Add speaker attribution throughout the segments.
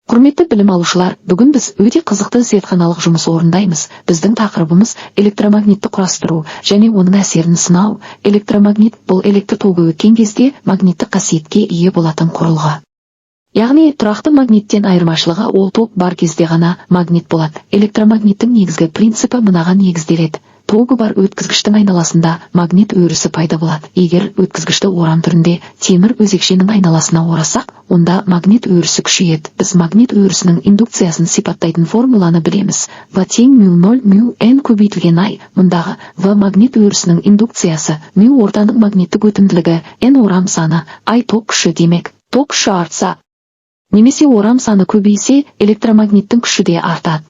Speaker 1: Құрметті білім алушылар, бүгін біз өте қызықты зертханалық жұмыс орындаймыз. Біздің тақырыбымыз электромагнитті құрастыру және оның әсерін сынау. Электромагнит бұл электр тогы өткен кезде магниттік қасиетке ие болатын құрылғы. Яғни тұрақты магниттен айырмашылығы ол ток бар кезде ғана магнит болады. Электромагниттің негізгі принципі мынаған негізделеді. Тогы бар өткізгіштің айналасында магнит өрісі пайда болады. Егер өткізгішті орам түрінде темір өзекшенің айналасына орасақ, онда магнит өрісі күшейеді. Біз магнит өрісінің индукциясын сипаттайтын формуланы білеміз. В тең μ0 μn көбейтілген I. Мұндағы В магнит өрісінің индукциясы, μ ортаның магниттік өтімділігі, n орам саны, I ток күші демек. Ток күші артса, немесе орам саны көбейсе, электромагниттің күші де артады.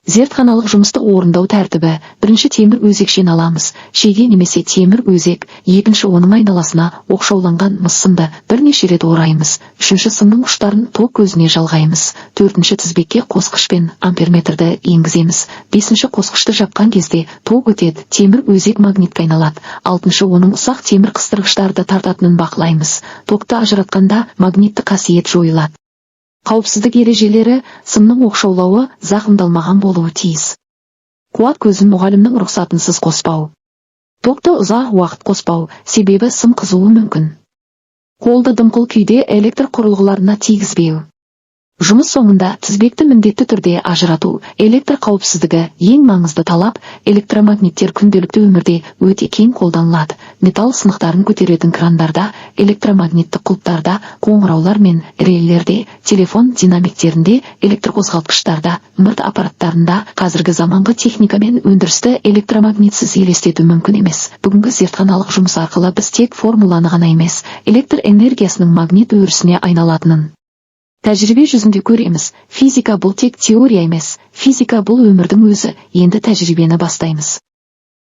Speaker 1: Зертханалық жұмысты орындау тәртібі: бірінші темір өзекшен аламыз, шеге немесе темір өзек, екінші оның айналасына оқшауланған мыс сымды бірнеше рет ораймыз, үшінші сымның ұштарын ток көзіне жалғаймыз, төртінші тізбекке қосқыш пен амперметрді енгіземіз, бесінші қосқышты жапқан кезде ток өтеді, темір өзек магнитке айналады, алтыншы оның ұсақ темір қыстырғыштарды тартатынын бақылаймыз, токты ажыратқанда магнитті қасиет жойылады. Қауіпсіздік ережелері: сымның оқшаулауы зақымдалмаған болуы тиіс. Қуат көзін мұғалімнің рұқсатынсыз қоспау. Токты ұзақ уақыт қоспау, себебі сым қызуы мүмкін. Қолды дымқыл күйде электр құрылғыларына тигізбеу. Жұмыс соңында тізбекті міндетті түрде ажырату. Электр қауіпсіздігі ең маңызды талап. Электромагниттер күнделікті өмірде өте кең қолданылады. Металл сынықтарын көтеретін крандарда, электромагнитті құлыптарда, қоңыраулар мен релелерде, телефон динамиктерінде, электр қозғалтқыштарда, мырт аппараттарында. Қазіргі заманғы техника мен өндірісті электромагнитсіз елестету мүмкін емес. Бүгінгі зертханалық жұмыс арқылы біз тек формуланы ғана емес, электр энергиясының магнит өрісіне айналатынын тәжірибе жүзінде көреміз. Физика бұл тек теория емес, физика бұл өмірдің өзі. Енді тәжірибені бастаймыз.